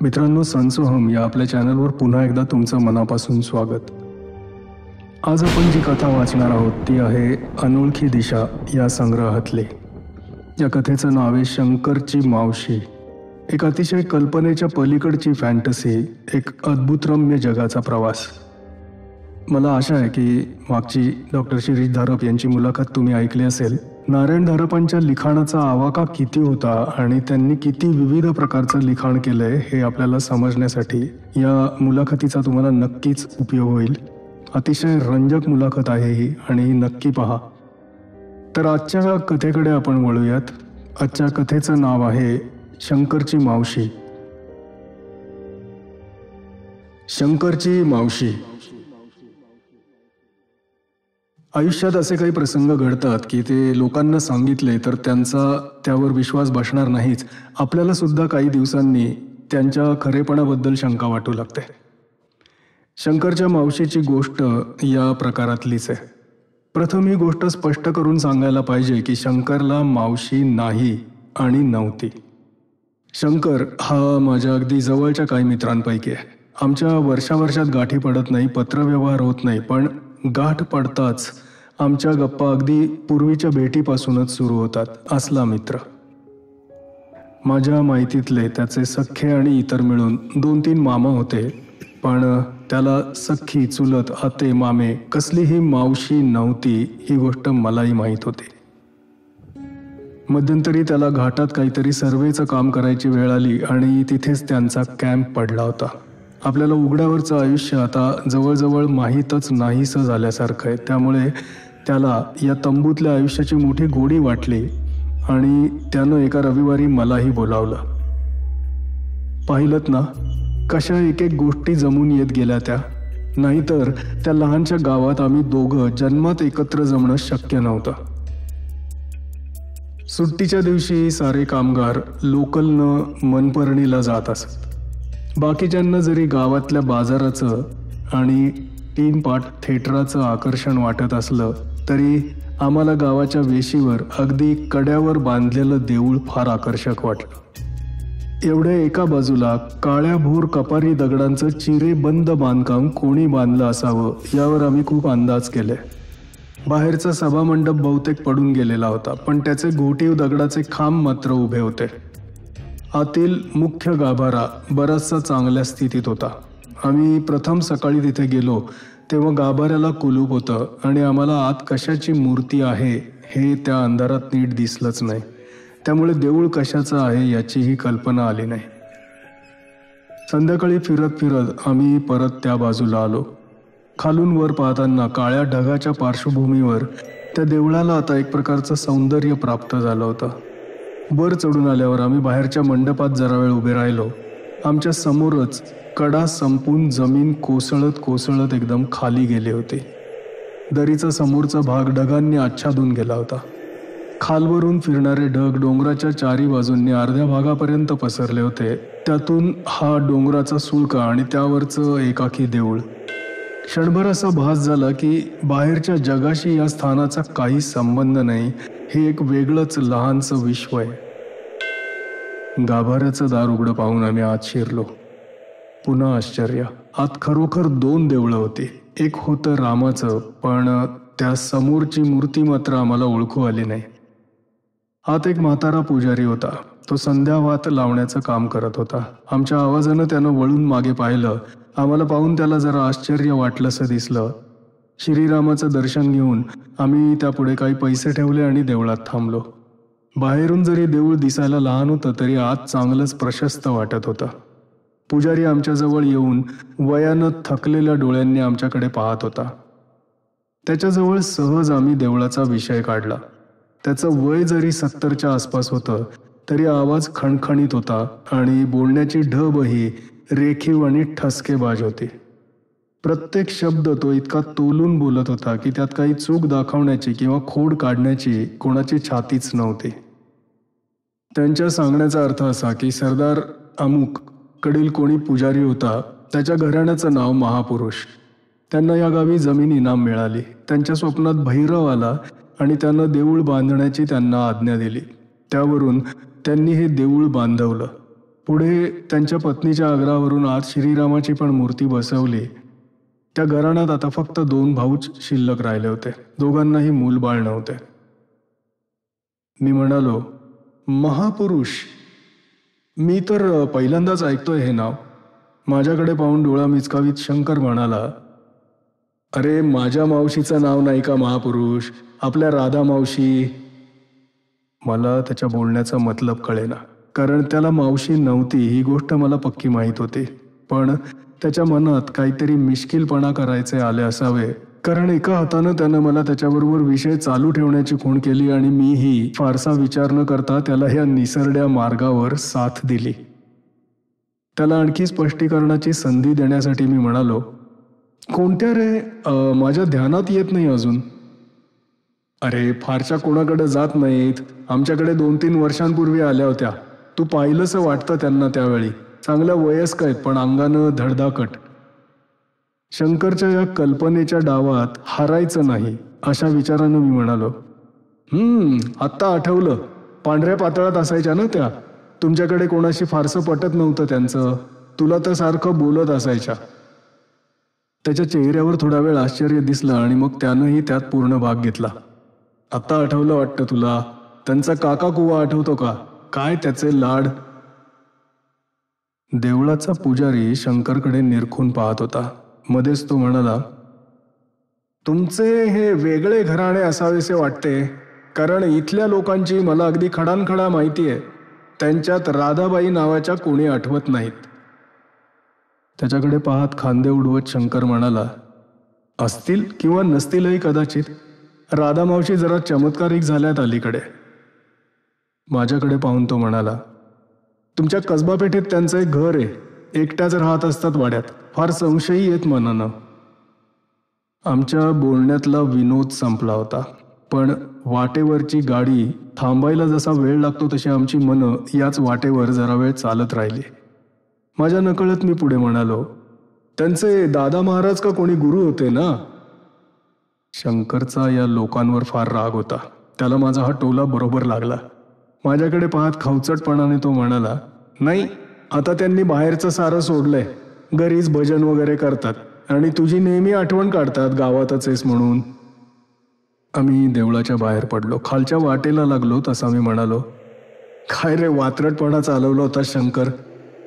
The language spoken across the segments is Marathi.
मित्रांनो, सनसोहम या आपल्या चॅनलवर पुन्हा एकदा तुमचं मनापासून स्वागत. आज आपण जी कथा वाचणार आहोत ती आहे अनोळखी दिशा या संग्रहातली. या कथेचं नाव आहे शंकरची मावशी. एक अतिशय कल्पनेच्या पलीकडची फॅन्टसी, एक अद्भुतरम्य जगाचा प्रवास. मला आशा आहे की मागची डॉक्टर शिरीष धारप यांची मुलाखत तुम्ही ऐकली असेल. नारायण धारपांच्या लिखाणाचा आवाका किती होता आणि त्यांनी किती विविध प्रकारचं लिखाण केलंय हे आपल्याला समजण्यासाठी या मुलाखतीचा तुम्हाला नक्कीच उपयोग होईल. अतिशय रंजक मुलाखत आहे ही आणि नक्की पहा. तर आजच्या कथेकडे आपण वळूयात. आजच्या कथेचं नाव आहे शंकरची मावशी. शंकरची मावशी. आयुष्यात असे काही प्रसंग घडतात की ते लोकांना सांगितले तर त्यांचा त्यावर विश्वास बसणार नाहीच. आपल्याला सुद्धा काही दिवसांनी त्यांच्या खरेपणाबद्दल शंका वाटू लागते. शंकरच्या मावशीची गोष्ट या प्रकारातलीच आहे. प्रथम ही गोष्ट स्पष्ट करून सांगायला पाहिजे की शंकरला मावशी नाही आणि नव्हती. शंकर हा माझ्या अगदी जवळच्या काही मित्रांपैकी आहे. आमच्या वर्षावर्षात गाठी पडत नाही, पत्रव्यवहार होत नाही, पण गाठ पडताच आमच्या गप्पा अगदी पूर्वीच्या भेटीपासूनच सुरू होतात. असला मित्र. माझ्या माहितीतले त्याचे सख्खे आणि इतर मिळून 2-3 मामा होते, पण त्याला सख्खी, चुलत, आते, मामे कसलीही मावशी नव्हती ही गोष्ट मलाही माहीत होती. मध्यंतरी त्याला घाटात काहीतरी सर्वेचं काम करायची वेळ आली आणि तिथेच त्यांचा कॅम्प पडला होता. आपल्याला उघड्यावरचं आयुष्य आता जवळजवळ माहीतच नाहीसं झाल्यासारखं आहे. त्यामुळे त्याला या तंबूतल्या आयुष्याची मोठी गोडी वाटली आणि त्यानं एका रविवारी मलाही बोलावलं. पाहिलंत ना कशा एक एक गोष्टी जमून येत गेल्या त्या. नाहीतर त्या लहानशा गावात आम्ही दोघं जन्मात एकत्र जमणं शक्य नव्हतं. सुट्टीच्या दिवशी सारे कामगार लोकलनं मनपर्णीला जात असत. बाकीच्यांना जरी गावातल्या बाजाराचं आणि 3 पाट थिएटराचं आकर्षण वाटत असलं तरी आम्हाला गावाच्या वेशीवर अगदी कड्यावर बांधलेलं देऊळ फार आकर्षक वाटलं. एवढ्या एका बाजूला काळ्याभोर कपारी दगडांचं चिरेबंद बांधकाम कोणी बांधलं असावं यावर आम्ही खूप अंदाज केले. बाहेरचा सभामंडप बहुतेक पडून गेलेला होता, पण त्याचे घोटीव दगडाचे खांब मात्र उभे होते. आतील मुख्य गाभारा बराचसा चांगल्या स्थितीत होता. आम्ही प्रथम सकाळी तिथे गेलो तेव्हा गाभाऱ्याला कुलूप होतं आणि आम्हाला आत कशाची मूर्ती आहे हे त्या अंधारात नीट दिसलंच नाही. त्यामुळे देऊळ कशाचं आहे याचीही कल्पना आली नाही. संध्याकाळी फिरत फिरत आम्ही परत त्या बाजूला आलो. खालून वर पाहताना काळ्या ढगाच्या पार्श्वभूमीवर त्या देवळाला आता एक प्रकारचं सौंदर्य प्राप्त झालं होतं. वर चढून आल्यावर आम्ही बाहेरच्या मंडपात जरा वेळ उभे राहिलो. आमच्या समोरच कडा संपून जमीन कोसळत कोसळत एकदम खाली गेली होती. दरीचा समोरचा भाग ढगांनी आच्छादून गेला होता. खालवरून फिरणारे ढग डोंगराच्या 4 बाजूंनी अर्ध्या भागापर्यंत पसरले होते. त्यातून हा डोंगराचा सुळका आणि त्यावरचं एकाकी देऊळ. क्षणभर असा भास झाला की बाहेरच्या जगाशी या स्थानाचा काही संबंध नाही. हे एक वेगळंच लहानसं विश्व आहे. गाभाऱ्याचं दार उघडं पाहून आम्ही आत शिरलो. पुन्हा आश्चर्य. आत खरोखर 2 देवळं होती. एक होतं रामाचं, पण त्या समोरची मूर्ती मात्र आम्हाला ओळखू आली नाही. आत एक म्हातारा पुजारी होता. तो संध्यावात लावण्याचं काम करत होता. आमच्या आवाजानं त्यानं वळून मागे पाहिलं. आम्हाला पाहून त्याला जरा आश्चर्य वाटलंसं दिसलं. श्रीरामाचं दर्शन घेऊन आम्ही त्यापुढे काही पैसे ठेवले आणि देवळात थांबलो. बाहेरून जरी देऊळ दिसायला लहान होतं तरी आत चांगलंच प्रशस्त वाटत होतं. पुजारी आमच्याजवळ येऊन वयानं थकलेल्या डोळ्यांनी आमच्याकडे पाहत होता. त्याच्याजवळ सहज आम्ही देवळाचा विषय काढला. त्याचं वय जरी 70च्या आसपास होतं तरी आवाज खणखणीत होता आणि बोलण्याची ढबही रेखीव आणि ठसकेबाज होती. प्रत्येक शब्द तो इतका तोलून बोलत होता की त्यात काही चूक दाखवण्याची किंवा खोड काढण्याची कोणाची छातीच नव्हती. त्यांच्या सांगण्याचा अर्थ असा की सरदार अमुक कडील कोणी पुजारी होता, त्याच्या घराण्याचं नाव महापुरुष. त्यांना या गावी जमीन इनाम मिळाली. त्यांच्या स्वप्नात भैरव आला आणि त्यानं देऊळ बांधण्याची त्यांना आज्ञा दिली. त्यावरून त्यांनी हे देऊळ बांधवलं. पुढे त्यांच्या पत्नीच्या आग्रहावरून आज श्रीरामाची पण मूर्ती बसवली. त्या घराण्यात आता फक्त 2 भाऊच शिल्लक राहिले होते. दोघांनाही मूलबाळ नव्हते. मी म्हणालो, महापुरुष? मी तर पहिल्यांदाच ऐकतोय हे नाव. माझ्याकडे पाहून डोळा मिचकावीत शंकर म्हणाला, अरे माझ्या मावशीचं नाव नाही का महापुरुष? आपल्या राधा मावशी. मला त्याच्या बोलण्याचा मतलब कळेना, कारण त्याला मावशी नव्हती ही गोष्ट मला पक्की माहीत होती. पण त्याच्या मनात काहीतरी मिश्किलपणा करायचे आले असावे, कारण एका हातानं त्यानं मला त्याच्याबरोबर विषय चालू ठेवण्याची खूण केली आणि मीही फारसा विचार न करता त्याला ह्या निसरड्या मार्गावर साथ दिली. त्याला आणखी स्पष्टीकरणाची संधी देण्यासाठी मी म्हणालो, कोणत्या रे? माझ्या ध्यानात येत नाही अजून. अरे फारशा कोणाकडे जात नाहीत. आमच्याकडे 2-3 वर्षांपूर्वी आल्या होत्या. तू पाहिलंसं वाटतं त्यांना त्यावेळी. चांगल्या वयस्क आहेत पण अंगानं धडधाकट. शंकरच्या या कल्पनेच्या डावात हारायचं नाही अशा विचारानं मी म्हणालो, आत्ता आठवलं. पांढऱ्या पातळात असायच्या ना त्या. तुमच्याकडे कोणाशी फारसं पटत नव्हतं त्यांचं. तुला तर सारखं बोलत असायच्या. त्याच्या चेहऱ्यावर थोडा वेळ आश्चर्य दिसलं आणि मग त्यानंही त्यात पूर्ण भाग घेतला. आत्ता आठवलं वाटतं तुला. त्यांचा काका कुवा आठवतो का? काय त्याचे लाड. देवळाचा पुजारी शंकरकडे निरखून पाहत होता. मध्येच तो म्हणाला, तुमचे हे वेगळे घराणे असावेसे वाटते, कारण इथल्या लोकांची मला अगदी खडानखडा माहिती आहे. त्यांच्यात राधाबाई नावाच्या कोणी आठवत नाहीत. त्याच्याकडे पाहत खांदे उडवत शंकर म्हणाला, असतील किंवा नसतीलही कदाचित. राधा मावशी जरा चमत्कारिक झाल्यात अलीकडे. माझ्याकडे पाहून तो म्हणाला, तुमच्या कसबा पेठेत त्यांचं एक घर आहे. एकट्याच राहत असतात वाड्यात. फार संशयी येत मनानं. आमच्या बोलण्यातला विनोद संपला होता, पण वाटेवरची गाडी थांबायला जसा वेळ लागतो तशी आमची मनं याच वाटेवर जरा वेळ चालत राहिली. माझ्या नकळत मी पुढे म्हणालो, त्यांचे दादा महाराज का कोणी गुरु होते ना? शंकरचा या लोकांवर फार राग होता. त्याला माझा हा टोला बरोबर लागला. माझ्याकडे पाहत खवचटपणाने तो म्हणाला, नाही, आता त्यांनी बाहेरचं सारं सोडलंय. घरीच भजन वगैरे करतात आणि तुझी नेहमी आठवण काढतात गावातच आहेस म्हणून. आम्ही देवळाच्या बाहेर पडलो. खालच्या वाटेला लागलो तसा मी म्हणालो, काय रे वात्रटपणा चालवला होता शंकर.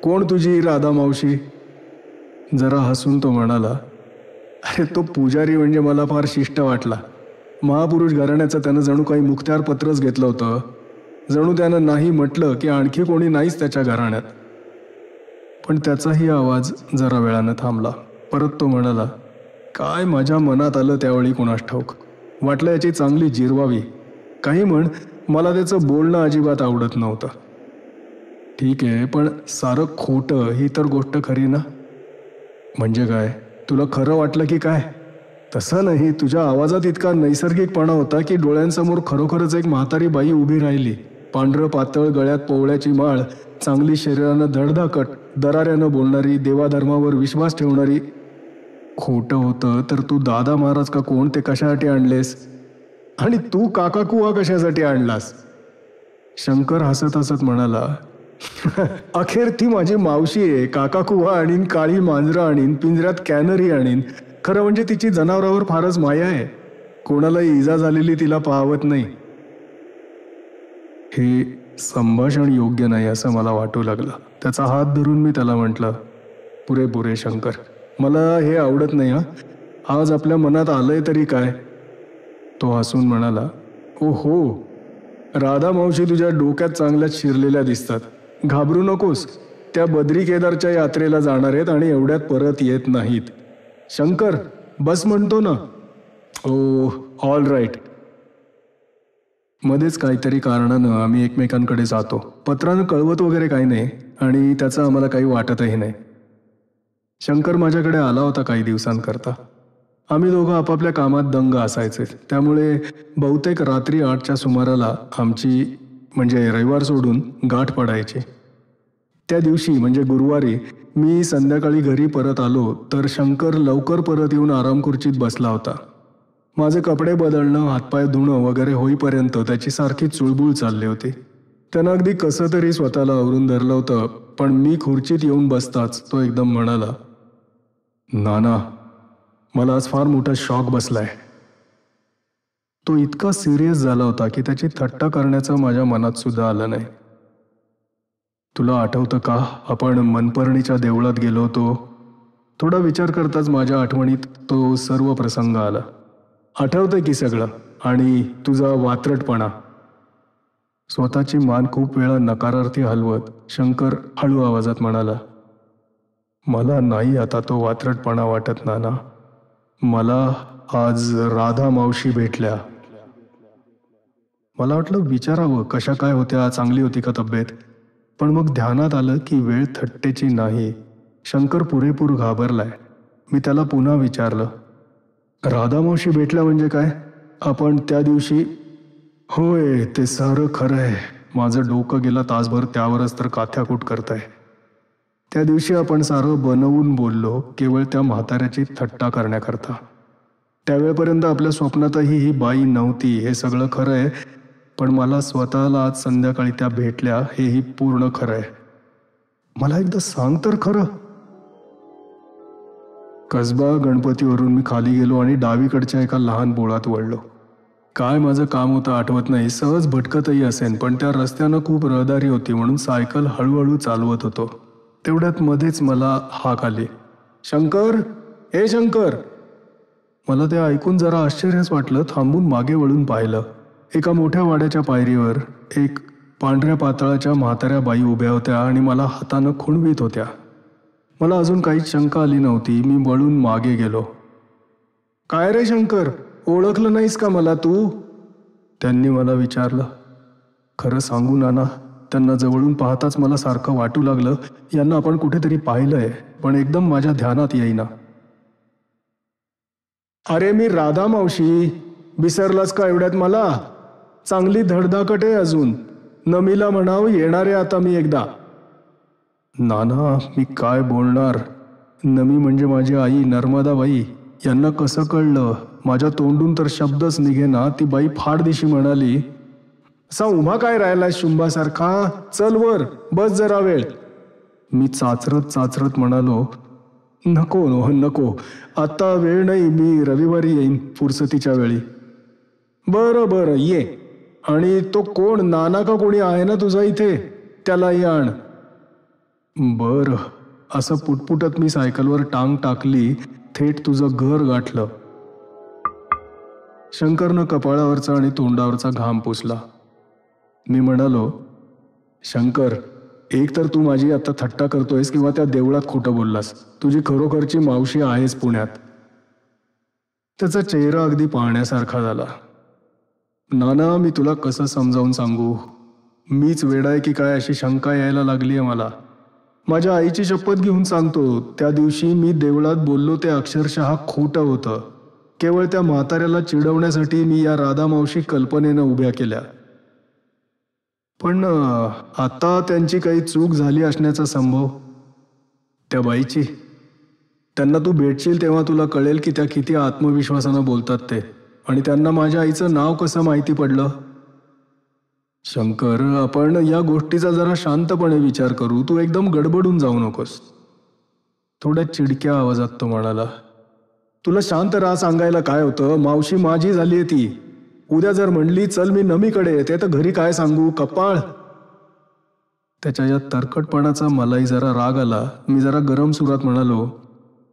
कोण तुझी राधा मावशी? जरा हसून तो म्हणाला, अरे तो पुजारी म्हणजे मला फार शिष्ट वाटला. महापुरुष घराण्याचं त्यानं जणू काही मुखत्यार पत्रच घेतलं होतं. जणू त्यानं नाही म्हटलं की आणखी कोणी नाहीच त्याच्या घराण्यात. पण त्याचाही आवाज जरा वेळानं थांबला. परत तो म्हणाला, काय माझ्या मनात आलं त्यावेळी कुणास ठाऊक. वाटलं याची चांगली जिरवावी. काही म्हण, मला त्याचं बोलणं अजिबात आवडत नव्हतं. ठीक आहे, पण सारं खोटं ही तर गोष्ट खरी ना? म्हणजे काय, तुला खरं वाटलं की काय? तसं नाही, तुझ्या आवाजात इतका नैसर्गिकपणा होता की डोळ्यांसमोर खरोखरच एक म्हातारी बाई उभी राहिली. पांढरं पातळ, गळ्यात पोवळ्याची माळ, चांगली शरीरानं धडधाकट, दराऱ्यानं बोलणारी, देवाधर्मावर विश्वास ठेवणारी. खोटं होतं तर तू दादा महाराज का कोण ते कशासाठी आणलेस? आणि तू काका कुवा कशासाठी आणलास? शंकर हसत हसत म्हणाला, अखेर ती माझी मावशी आहे. काका कुवा आणीन, काळी मांजरं आणीन, पिंजऱ्यात कॅनरी आणीन. खरं म्हणजे तिची जनावरावर फारच माया आहे. कोणालाही इजा झालेली तिला पाहवत नाही. हे संभाषण योग्य नाही असं मला वाटू लागलं. त्याचा हात धरून मी त्याला म्हटलं, पुरे शंकर, मला हे आवडत नाही. आज आपल्या मनात आलंय तरी काय? तो हसून म्हणाला, हो, राधा मावशी तुझ्या डोक्यात चांगल्याच शिरलेल्या दिसतात. घाबरू नकोस. त्या बद्री केदारच्या यात्रेला जाणार आहेत आणि एवढ्यात परत येत नाहीत. शंकर, बस म्हणतो ना. ओ, ऑल राईट. मध्येच काहीतरी कारणानं आम्ही एकमेकांकडे जातो. पत्रानं कळवत वगैरे काही नाही आणि त्याचं आम्हाला काही वाटतही नाही. शंकर माझ्याकडे आला होता काही दिवसांकरता. आम्ही दोघं आपापल्या कामात दंग असायचे. त्यामुळे बहुतेक रात्री 8च्या सुमाराला आमची म्हणजे रविवार सोडून गाठ पडायची. त्या दिवशी म्हणजे गुरुवारी मी संध्याकाळी घरी परत आलो तर शंकर लवकर परत येऊन आरामखुर्चीत बसला होता. माझे कपडे बदलणं, हातपाय धुणं वगैरे होईपर्यंत त्याची सारखी चुळबुळ चालली होती. त्यानं अगदी कसं तरी स्वतःला आवरून धरलं होतं, पण मी खुर्चीत येऊन बसताच तो एकदम म्हणाला, नाना, मला आज फार मोठा शॉक बसलाय. तो इतका सिरियस झाला होता की त्याची थट्टा करण्याचं माझ्या मनात सुद्धा आलं नाही. तुला आठवतं का, आपण मनपर्णीच्या देवळात गेलो होतो? थोडा विचार करताच माझ्या आठवणीत तो सर्व प्रसंग आला. आठवतंय की सगळं, आणि तुझा वात्रटपणा. स्वतःची मान खूप वेळा नकारार्थी हलवत शंकर हळू आवाजात म्हणाला, मला नाही आता तो वात्रटपणा वाटत नाना. मला आज राधा मावशी भेटल्या. मला वाटलं विचारावं कशा काय होत्या, चांगली होती का तब्येत. पण मग ध्यानात आलं की वेळ थट्टेची नाही. शंकर पुरेपूर घाबरलाय. मी त्याला पुन्हा विचारलं, राधा मावशी भेटल्या म्हणजे काय? आपण त्या दिवशी? होय, ते सारं खरं आहे. माझं डोकं गेलं तासभर त्यावरच तर काथ्याकूट करताय. त्या दिवशी आपण सारं बनवून बोललो, केवळ त्या म्हाताऱ्याची थट्टा करण्याकरता. त्यावेळेपर्यंत आपल्या स्वप्नातही ही बाई नव्हती, हे सगळं खरं आहे. पण मला स्वतःला आज संध्याकाळी त्या भेटल्या, हेही पूर्ण खरं आहे. मला एकदा सांग तर खरं. कसबा गणपतीवरून मी खाली गेलो आणि डावीकडच्या एका लहान बोळात वळलो. काय माझं काम होतं आठवत नाही, सहज भटकतही असेन, पण त्या रस्त्यानं खूप रहदारी होती म्हणून सायकल हळूहळू चालवत होतो. तेवढ्यात मध्येच मला हाक आली, शंकर, हे शंकर. मला ते ऐकून जरा आश्चर्यच वाटलं. थांबून मागे वळून पाहिलं. एका मोठ्या वाड्याच्या पायरीवर एक पांढऱ्या पातळाच्या म्हाताऱ्या बाई उभ्या होत्या आणि मला हातानं खुणवीत होत्या. मला अजून काहीच शंका आली नव्हती. मी वळून मागे गेलो. काय रे शंकर, ओळखलं नाहीस का मला तू? त्यांनी मला विचारलं. खरं सांगू नाना, त्यांना जवळून पाहताच मला सारखं वाटू लागलं यांना आपण कुठेतरी पाहिलंय, पण एकदम माझ्या ध्यानात येईना. अरे मी राधा मावशी, विसरलास का एवढ्यात मला? चांगली धडधाकट आहे अजून. नमीला म्हणाव येणारे आता मी एकदा. नाना, मी काय बोलणार? नमी म्हणजे माझी आई नर्मदाबाई. यांना कसं कळलं? माझ्या तोंडून तर शब्दच निघेना. ती बाई फाडदिशी म्हणाली, असा उभा काय राहिला शुंभासारखा? चल वर, बस जरा वेळ. मी चाचरत म्हणालो, नको नको, आता वेळ नाही, मी रविवारी येईन फुरसतीच्या वेळी. बरं ये. आणि तो कोण, नाना का कोणी आहे ना तुझा इथे? त्यालाही आण. बरं. असं पुटपुटत मी सायकलवर टांग टाकली. थेट तुझं घर गाठलं. शंकरनं कपाळावरचा आणि तोंडावरचा घाम पुसला. मी म्हणालो, शंकर, एक तर तू माझी आता थट्टा करतोयस किंवा त्या देवळात खोटं बोललास. तुझी खरोखरची मावशी आहेच पुण्यात. त्याचा चेहरा अगदी पाहण्यासारखा झाला. नाना, मी तुला कसं समजावून सांगू? मीच वेडा आहे की काय अशी शंका यायला लागली आहे मला. माझ्या आईची शपथ घेऊन सांगतो, त्या दिवशी मी देवळात बोललो ते अक्षरशः खोटं होतं. केवळ त्या म्हाताऱ्याला चिडवण्यासाठी मी या राधा मावशी कल्पनेनं उभ्या केल्या. पण आता त्यांची काही चूक झाली असण्याचा संभव. त्या बाईची, त्यांना तू भेटशील तेव्हा तुला कळेल की त्या किती आत्मविश्वासानं बोलतात ते. आणि त्यांना माझ्या आईचं नाव कसं माहिती पडलं? शंकर, आपण या गोष्टीचा जरा शांतपणे विचार करू. तू एकदम गडबडून जाऊ नकोस. थोड्या चिडक्या आवाजात तो म्हणाला, तुला शांत राहा सांगायला काय होतं? मावशी माझी झाली आहे ती. उद्या जर म्हणली चल मी नमीकडे येते, तर घरी काय सांगू? कपाळ. त्याच्या या तरकटपणाचा मलाही जरा राग आला. मी जरा गरम सुरात म्हणालो,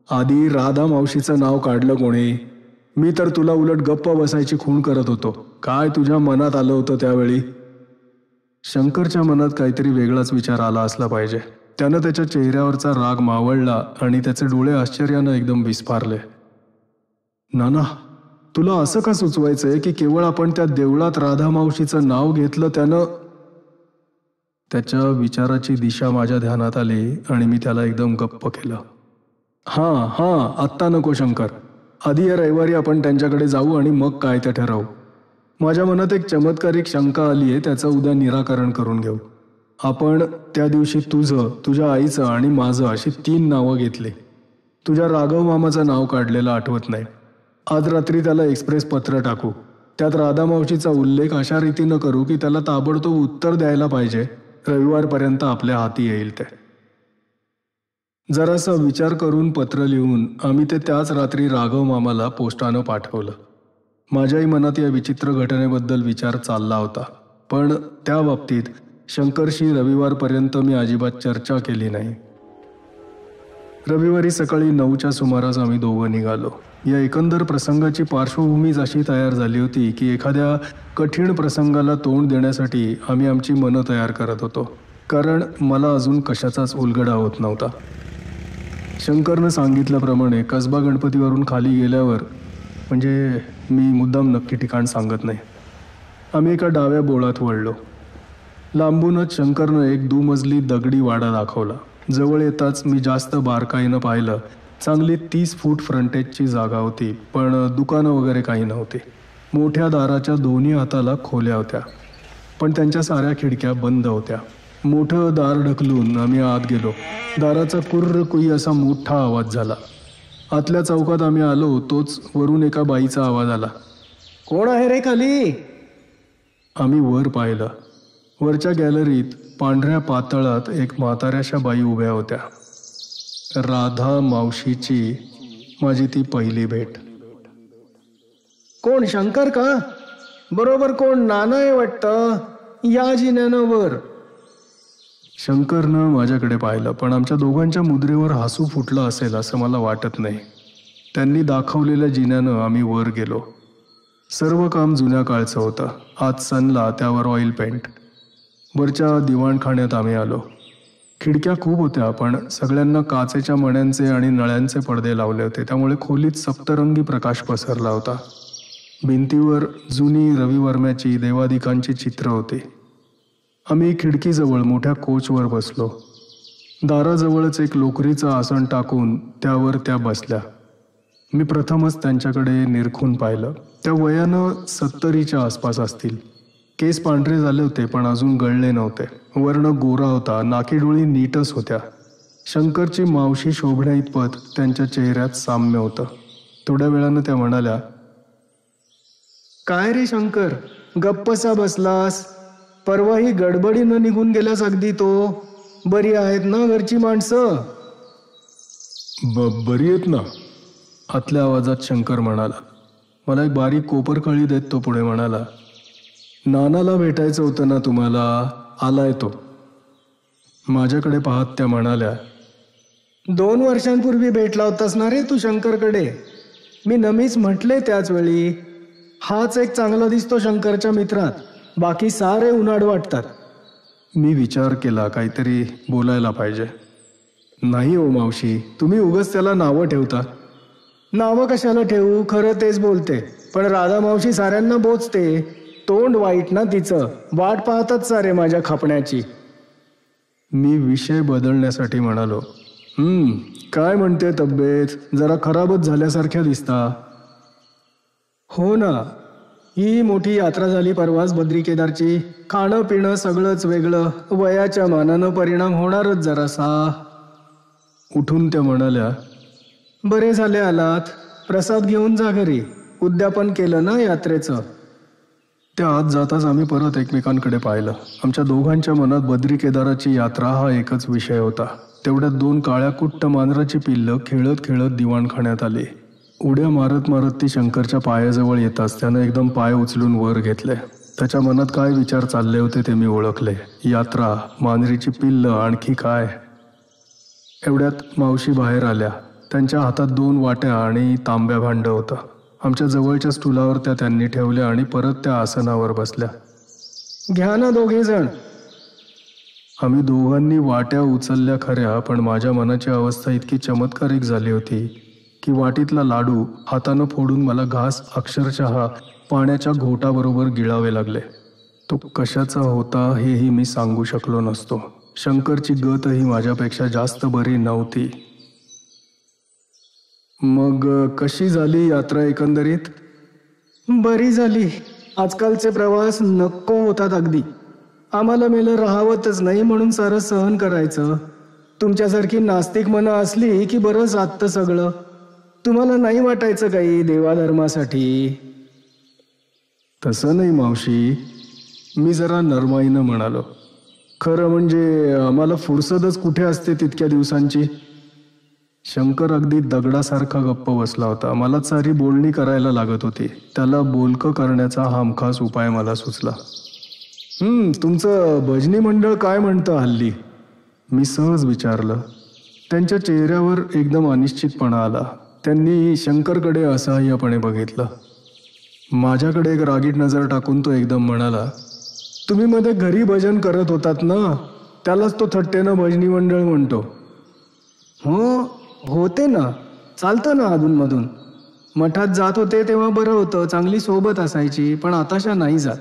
आधी राधा मावशीचं नाव काढलं कोणी? मी तर तुला उलट गप्प बसायची खूण करत होतो. काय तुझ्या मनात आलं होतं त्यावेळी? शंकरच्या मनात काहीतरी वेगळाच विचार आला असला पाहिजे. त्यानं त्याच्या चेहऱ्यावरचा राग मावळला आणि त्याचे डोळे आश्चर्यानं एकदम विस्फारले. नाना, तुला असं का सुचवायचंय की केवळ आपण त्या देवळात राधा मावशीचं नाव घेतलं त्यानं? त्याच्या विचाराची दिशा माझ्या ध्यानात आली आणि मी त्याला एकदम गप्प केलं. हां, आत्ता नको शंकर. आधी या रविवारी आपण त्यांच्याकडे जाऊ आणि मग काय ते ठरवू. माझ्या मनात एक चमत्कारिक शंका आली आहे, त्याचं उद्या निराकरण करून घेऊ. आपण त्या दिवशी तुझं, तुझ्या आईचं आणि माझं अशी 3 नावं घेतली. तुझ्या राघव मामाचं नाव काढलेलं आठवत नाही. आज रात्री त्याला एक्सप्रेस पत्र टाकू. त्यात राधामावशीचा उल्लेख अशा रीतीनं करू की त्याला ताबडतोब उत्तर द्यायला पाहिजे. रविवारपर्यंत आपल्या हाती येईल ते. जरासा विचार करून पत्र लिहून आम्ही ते त्याच रात्री राघव मामाला पोस्टानं पाठवलं. माझ्याही मनात या विचित्र घटनेबद्दल विचार चालला होता, पण त्या बाबतीत शंकरशी रविवारपर्यंत मी अजिबात चर्चा केली नाही. रविवारी सकाळी 9च्या सुमारास आम्ही दोघं निघालो. या एकंदर प्रसंगाची पार्श्वभूमीच अशी तयार झाली होती की एखाद्या कठीण प्रसंगाला तोंड देण्यासाठी आम्ही आमची मनं तयार करत होतो, कारण मला अजून कशाचाच उलगडा होत नव्हता. शंकरनं सांगितल्याप्रमाणे कसबा गणपतीवरून खाली गेल्यावर, म्हणजे मी मुद्दाम नक्की ठिकाण सांगत नाही, आम्ही एका डाव्या बोळात वळलो. लांबूनच शंकरनं एक दुमजली दगडी वाडा दाखवला. जवळ येताच मी जास्त बारकाईनं पाहिलं. चांगली 30 फूट फ्रंटेजची जागा होती, पण दुकानं वगैरे काही नव्हती. मोठ्या दाराच्या दोन्ही हाताला खोल्या होत्या, पण त्यांच्या साऱ्या खिडक्या बंद होत्या. मोठं दार ढकलून आम्ही आत गेलो. दाराचा कुर्र कुई असा मोठा आवाज झाला. आतल्या चौकात आम्ही आलो तोच वरून एका बाईचा आवाज आला, कोण आहे रे खाली? आम्ही वर पाहिलं. वरच्या गॅलरीत पांढऱ्या पातळात एक म्हाताऱ्याशा बाई उभ्या होत्या. राधा मावशीची माझी ती पहिली भेट. कोण, शंकर का? बरोबर, कोण, नाना आहे वाटतं, या जिन्यानं वर. शंकरनं माझ्याकडे पाहिलं, पण आमच्या दोघांच्या मुद्रेवर हसू फुटलं असेल असं मला वाटत नाही. त्यांनी दाखवलेल्या जिन्यानं आम्ही वर गेलो. सर्व काम जुन्या काळचं होतं. आत सनला, त्यावर ऑइल पेंट. वरच्या दिवाणखान्यात आम्ही आलो. खिडक्या खूप होत्या, पण सगळ्यांना काचेच्या मण्यांचे आणि नळ्यांचे पडदे लावले होते, त्यामुळे खोलीत सप्तरंगी प्रकाश पसरला होता. भिंतीवर जुनी रवी वर्म्याची देवादिकांची चित्र होती. आम्ही खिडकीजवळ मोठ्या कोचवर बसलो. दाराजवळच एक लोकरीचं आसन टाकून त्यावर त्या बसल्या. मी प्रथमच त्यांच्याकडे निरखून पाहिलं. त्या वयानं 70च्या आसपास असतील. केस पांढरे झाले होते, पण अजून गळले नव्हते. वर्ण गोरा होता. नाकीडोळी नीटच होत्या. शंकरची मावशी शोभण्याइतपत त्यांच्या चेहऱ्यात साम्य होतं. थोड्या वेळानं त्या म्हणाल्या, काय रे शंकर, गप्पसा बसलास? परवाही गडबडीनं निघून गेल्यास अगदी तो. बरी आहेत ना घरची माणसं? बरी आहेत ना, आतल्या आवाजात शंकर म्हणाला. मला एक बारीक कोपरकळी देत तो पुढे म्हणाला, नानाला भेटायचं होतं ना तुम्हाला, आलाय तो. माझ्याकडे पाहत त्या म्हणाल्या, 2 वर्षांपूर्वी भेटला होतास ना रे तू शंकरकडे? मी नमीच म्हटले त्याच वेळी, हाच एक चांगला दिसतो शंकरच्या मित्रात, बाकी सारे उन्हाड वाटतात. मी विचार केला, काहीतरी बोलायला पाहिजे. नाही हो मावशी, तुम्ही उगाच त्याला नावं ठेवता. नावं कशाला ठेवू, खरं तेच बोलते. पण राधा मावशी साऱ्यांना बोचते. तोंड वाईट ना तिचं, वाट पाहतात सारे माझ्या खापण्याची. मी विषय बदलण्यासाठी म्हणालो, काय म्हणते तब्येत? जरा खराबच झाल्यासारख्या दिसता. हो ना, ही मोठी यात्रा झाली परवाच बद्री केदारची. खाणं पिणं सगळंच वेगळं. वयाच्या मानानं परिणाम होणारच जरासा. उठून त्या म्हणाल्या, बरे झाले आलात, प्रसाद घेऊन जा घरी. उद्यापन केलं ना यात्रेचं. त्या आत जाताच आम्ही परत एकमेकांकडे पाहिलं. आमच्या दोघांच्या मनात बद्री केदाराची यात्रा हा एकच विषय होता. तेवढ्यात 2 काळ्या कुट्ट मांजराची पिल्लं खेळत खेळत दिवाणखान्यात आली. उड्या मारत मारत ती शंकरच्या पायाजवळ येताच त्यानं एकदम पाय उचलून वर घेतले. त्याच्या मनात काय विचार चालले होते ते मी ओळखले. यात्रा, मांजरीची पिल्लं, आणखी काय. एवढ्यात मावशी बाहेर आल्या. त्यांच्या हातात 2 वाट्या आणि तांब्या भांड होतं. आमच्या जवळच्या स्टुलावर त्या त्यांनी ठेवल्या आणि परत त्या आसनावर बसल्या. घ्या ना दोघे जण. आम्ही दोघांनी वाट्या उचलल्या खऱ्या, पण माझ्या मनाची अवस्था इतकी चमत्कारिक झाली होती की वाटीतला लाडू हातानं फोडून मला घास अक्षरशः पाण्याच्या घोटाबरोबर गिळावे लागले. तो कशाचा होता हेही मी सांगू शकलो नसतो. शंकरची गतही माझ्यापेक्षा जास्त बरी नव्हती. मग कशी झाली यात्रा एकंदरीत? बरी झाली. आजकालचे प्रवास नको होतात अगदी. आम्हाला मेलं राहावतच नाही म्हणून सारं सहन करायचं. तुमच्यासारखी नास्तिक मनं असली की बरं जातं सगळं. तुम्हाला नाही वाटायचं काही देवाधर्मासाठी? तसं नाही मावशी, मी जरा नरमाईनं म्हणालो. खरं म्हणजे आम्हाला फुरसतच कुठे असते तितक्या दिवसांची. शंकर अगदी दगडासारखा गप्प बसला होता. मला सारी बोलणी करायला लागत होती. त्याला बोलकं करण्याचा हमखास उपाय मला सुचला. तुमचं भजनी मंडळ काय म्हणतं हल्ली? मी सहज विचारलं. त्यांच्या चेहऱ्यावर एकदम अनिश्चितपणा आला. त्यांनी शंकरकडे असहाय्यपणे बघितलं. माझ्याकडे एक रागीट नजर टाकून तो एकदम म्हणाला, तुम्ही मध्ये घरी भजन करत होतात ना, त्यालाच तो थट्टेनं भजनी मंडळ म्हणतो. होते ना, चालतं ना अधूनमधून. मठात जात होते तेव्हा बरं होतं, चांगली सोबत असायची, पण आताशा नाही जात.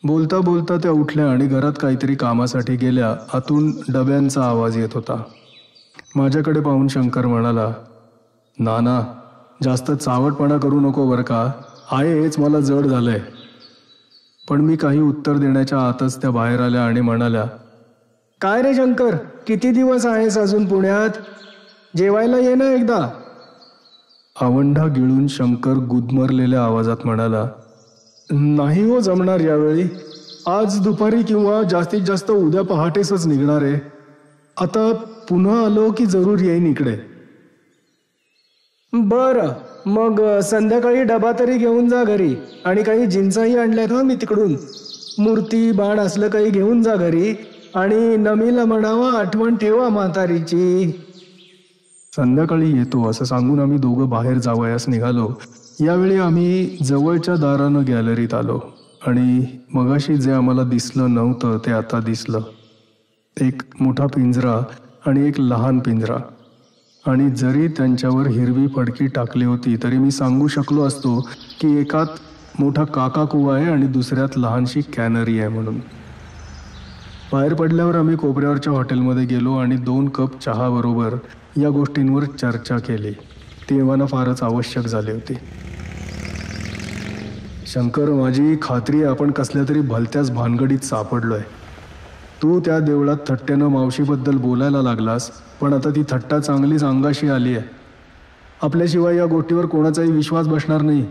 बोलता बोलता त्या उठल्या आणि घरात काहीतरी कामासाठी गेल्या. आतून डब्यांचा आवाज येत होता. माझ्याकडे पाहून शंकर म्हणाला, नाना, जास्त चावटपणा करू नको बरं का, आहे हेच मला जड झालंय. पण मी काही उत्तर देण्याच्या आतच त्या बाहेर आल्या आणि म्हणाल्या, काय रे शंकर, किती दिवस आहेस अजून पुण्यात? जेवायला ये ना एकदा. आवंढा गिळून शंकर गुदमरलेल्या आवाजात म्हणाला, नाही हो जमणार यावेळी. आज दुपारी किंवा जास्तीत जास्त उद्या पहाटेसच निघणार आहे. आता पुन्हा आलो की जरूर येईन इकडे. बरं, मग संध्याकाळी डबा तरी घेऊन जा घरी, आणि काही जिन्साही आणल्यात ना मी तिकडून. मूर्ती बाण असलं काही घेऊन जा घरी, आणि नमीला म्हणावं आठवण ठेवा म्हातारीची. संध्याकाळी येतो असं सांगून आम्ही दोघं बाहेर जावयास निघालो. यावेळी आम्ही जवळच्या दारानं गॅलरीत आलो आणि मगाशी जे आम्हाला दिसलं नव्हतं ते आता दिसलं. एक मोठा पिंजरा आणि एक लहान पिंजरा. आणि जरी त्यांच्यावर हिरवी फडकी टाकली होती तरी मी सांगू शकलो असतो की एकात मोठा काका कुवा आहे आणि दुसऱ्यात लहानशी कॅनरी आहे म्हणून. बाहेर पडल्यावर आम्ही कोपऱ्यावरच्या हॉटेलमध्ये गेलो आणि 2 कप चहाबरोबर या गोष्टींवर चर्चा केली. ती मला फारच आवश्यक झाली होती. शंकर, माझी खात्री आहे आपण कसल्या तरी भलत्याच भानगडीत सापडलोय. तू त्या देवळात थट्ट्यानं मावशीबद्दल बोलायला लागलास, पण आता ती थट्टा चांगलीच अंगाशी आली आहे. आपल्याशिवाय या गोष्टीवर कोणाचाही विश्वास बसणार नाही.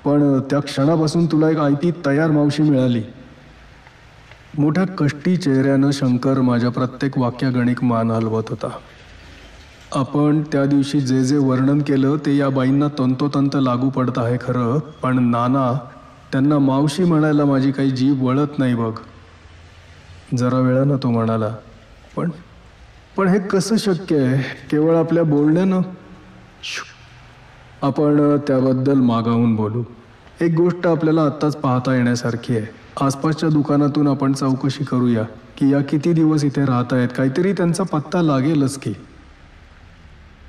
पण त्या क्षणापासून तुला एक आयती तयार मावशी मिळाली. मोठ्या कष्टी चेहऱ्यानं शंकर माझ्या प्रत्येक वाक्यागणिक मान हलवत होता. आपण त्या दिवशी जे जे वर्णन केलं ते या बाईंना तंतोतंत लागू पडत आहे खरं, पण नाना, त्यांना मावशी म्हणायला माझी काही जीभ वळत नाही बघ. जरा वेळानं तो म्हणाला, पण हे कसं शक्य आहे? केवळ आपल्या बोलण्यानं? आपण त्याबद्दल मागाहून बोलू. एक गोष्ट आपल्याला आत्ताच पाहता येण्यासारखी आहे. आसपासच्या दुकानातून आपण चौकशी करूया की या किती दिवस इथे राहत आहेत. काहीतरी त्यांचा पत्ता लागेलच की.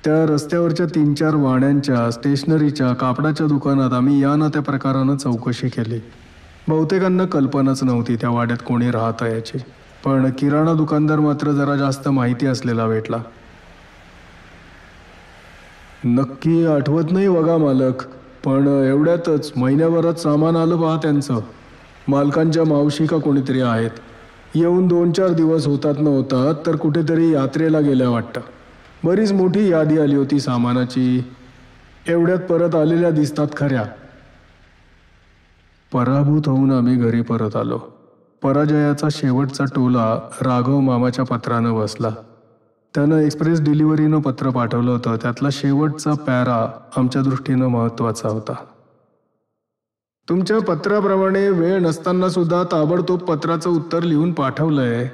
त्या रस्त्यावरच्या 3-4 वाण्यांच्या, स्टेशनरीच्या, कापडाच्या दुकानात आम्ही या ना त्या प्रकारानं चौकशी केली. बहुतेकांना कल्पनाच नव्हती त्या वाड्यात कोणी राहत आहे याची. पण किराणा दुकानदार मात्र जरा जास्त माहिती असलेला भेटला. नक्की आठवत नाही बघा मालक, पण एवढ्यातच महिन्याभरात सामान आलं पहा त्यांचं. मालकांच्या मावशी का कोणीतरी आहेत. येऊन 2-4 दिवस होतात नव्हतात तर कुठेतरी यात्रेला गेल्या वाटतं. बरीच मोठी यादी आली होती सामानाची. एवढ्यात परत आलेल्या दिसतात खऱ्या. पराभूत होऊन आम्ही घरी परत आलो. पराजयाचा शेवटचा टोला राघव मामाच्या पत्रानं बसला. त्यानं एक्सप्रेस डिलिव्हरीनं पत्र पाठवलं होतं. त्यातला शेवटचा पॅरा आमच्या दृष्टीनं महत्त्वाचा होता. तुमच्या पत्राप्रमाणे वेळ नसताना सुद्धा ताबडतोब पत्राचं उत्तर लिहून पाठवलंय.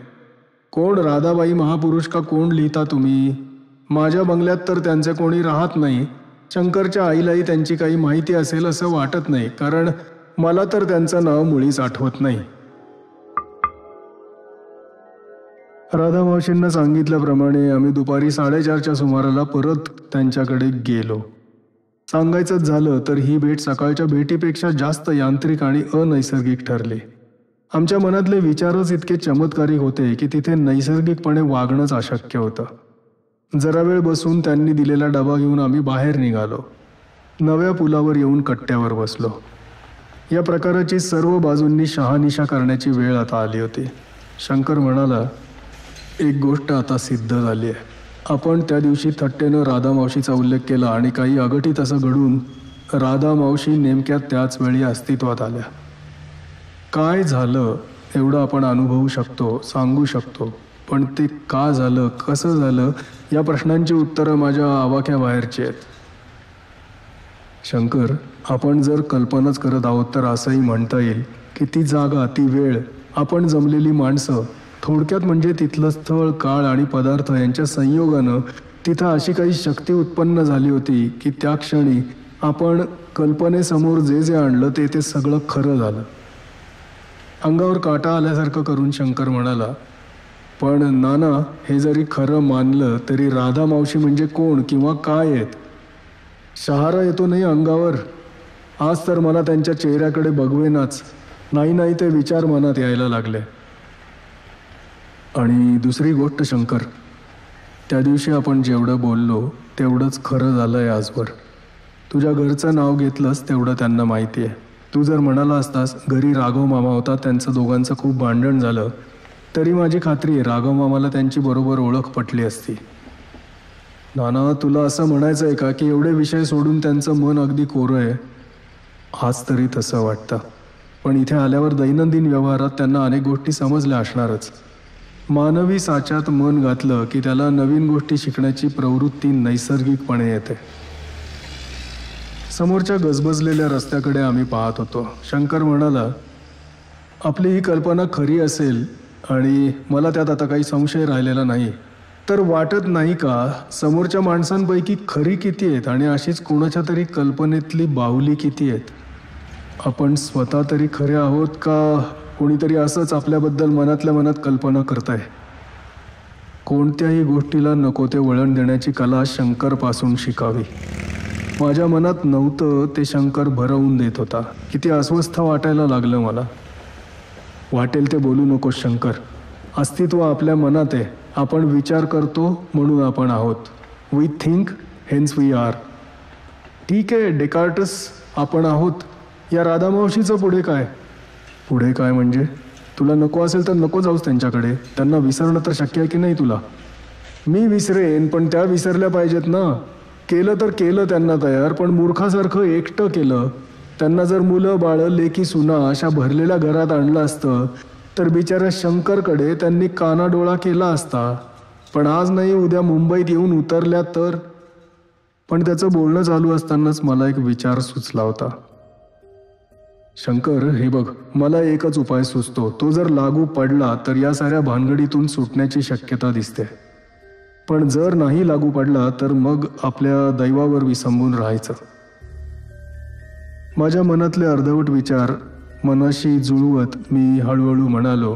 कोण राधाबाई महापुरुष का कोण लिहिता तुम्ही? माझ्या बंगल्यात तर त्यांचे कोणी राहत नाही. शंकरच्या आईलाही त्यांची काही माहिती असेल असं वाटत नाही, कारण मला तर त्यांचं नाव मुळीच आठवत नाही. राधा मावशींना सांगितल्याप्रमाणे आम्ही दुपारी 4:30च्या सुमाराला परत त्यांच्याकडे गेलो. सांगायचंच झालं तर ही भेट सकाळच्या भेटीपेक्षा जास्त यांत्रिक आणि अनैसर्गिक ठरली. आमच्या मनातले विचारच इतके चमत्कारिक होते की तिथे नैसर्गिकपणे वागणंच अशक्य होतं. जरा वेळ बसून त्यांनी दिलेला डबा घेऊन आम्ही बाहेर निघालो. नव्या पुलावर येऊन कट्ट्यावर बसलो. या प्रकाराची सर्व बाजूंनी शहानिशा करण्याची वेळ आता आली होती. शंकर म्हणाला, एक गोष्ट आता सिद्ध झाली आहे. आपण त्या दिवशी थट्टेनं राधा मावशीचा उल्लेख केला आणि काही अघटित असं घडून राधा मावशी नेमक्या त्याच वेळी अस्तित्वात आल्या. काय झालं एवढं आपण अनुभवू शकतो, सांगू शकतो, पण ते का झालं, कसं झालं या प्रश्नांची उत्तरं माझ्या आवाक्याबाहेरची आहेत. शंकर, आपण जर कल्पनाच करत आहोत तर असंही म्हणता येईल की ती जागा, ती वेळ, आपण जमलेली माणसं, थोडक्यात म्हणजे तिथलं स्थळ, काळ आणि पदार्थ यांच्या संयोगानं तिथं अशी काही शक्ती उत्पन्न झाली होती की त्या क्षणी आपण कल्पनेसमोर जे जे आणलं ते सगळं खरं झालं. अंगावर काटा आल्यासारखं करून शंकर म्हणाला, पण नाना, हे जरी खरं मानलं तरी राधा मावशी म्हणजे कोण किंवा काय आहेत? शहारा येतो नाही अंगावर. आज तर मला त्यांच्या चेहऱ्याकडे बघवेनाच. नाही ते विचार मनात यायला लागले. आणि दुसरी गोष्ट शंकर, त्या दिवशी आपण जेवढं बोललो तेवढंच खरं झालंय आजवर. तुझ्या घरचं नाव घेतलंस तेवढं त्यांना माहिती आहे. तू जर म्हणाला असतास घरी राघव मामा होता, त्यांचं दोघांचं खूप भांडण झालं, तरी माझी खात्री आहे राघव मामाला त्यांची बरोबर ओळख पटली असती. नाना, तुला असं म्हणायचं आहे का की एवढे विषय सोडून त्यांचं मन अगदी कोरं आहे? आज तरी तसं वाटतं, पण इथे आल्यावर दैनंदिन व्यवहारात त्यांना अनेक गोष्टी समजल्या असणारच. मानवी साच्यात मन घातलं की त्याला नवीन गोष्टी शिकण्याची प्रवृत्ती नैसर्गिकपणे येते. समोरच्या गजबजलेल्या रस्त्याकडे आम्ही पाहत होतो. शंकर म्हणाला, आपली ही कल्पना खरी असेल आणि मला त्यात आता काही संशय राहिलेला नाही, तर वाटत नाही का समोरच्या माणसांपैकी खरी किती आहेत आणि अशीच कोणाच्या तरी कल्पनेतली बाहुली किती आहेत? आपण स्वतः तरी खरे आहोत का कोणीतरी असंच आपल्याबद्दल मनातल्या मनात कल्पना करताय? कोणत्याही गोष्टीला नको ते वळण देण्याची कला शंकरपासून शिकावी. माझ्या मनात नव्हतं ते शंकर भरवून देत होता. किती अस्वस्थ वाटायला लागलं मला. वाटेल ते बोलू नकोस शंकर. अस्तित्व आपल्या मनात आहे. आपण विचार करतो म्हणून आपण आहोत. We think hence we are. ठीक आहे डेकार्टस, आपण आहोत. या राधामावशीचं पुढे काय? पुढे काय म्हणजे? तुला नको असेल तर नको जाऊस त्यांच्याकडे. त्यांना विसरणं तर शक्य आहे की नाही तुला? मी विसरेन, पण त्या विसरल्या पाहिजेत ना. केलं तर केलं त्यांना तयार, पण मूर्खासारखं एकटं केलं. त्यांना जर मुलं बाळं, लेकी सुना अशा भरलेल्या घरात आणलं असतं तर बिचाऱ्या शंकरकडे त्यांनी कानाडोळा केला असता. पण आज नाही उद्या मुंबईत येऊन उतरल्या तर. पण त्याचं बोलणं चालू असतानाच मला एक विचार सुचला होता. शंकर, हे बघ, मला एकच उपाय सुचतो. तो जर लागू पडला तर या साऱ्या भानगडीतून सुटण्याची शक्यता दिसते. पण जर नाही लागू पडला तर मग आपल्या दैवावर विसंबून राहायचं. माझ्या मनातले अर्धवट विचार मनाशी जुळवत मी हळूहळू म्हणालो,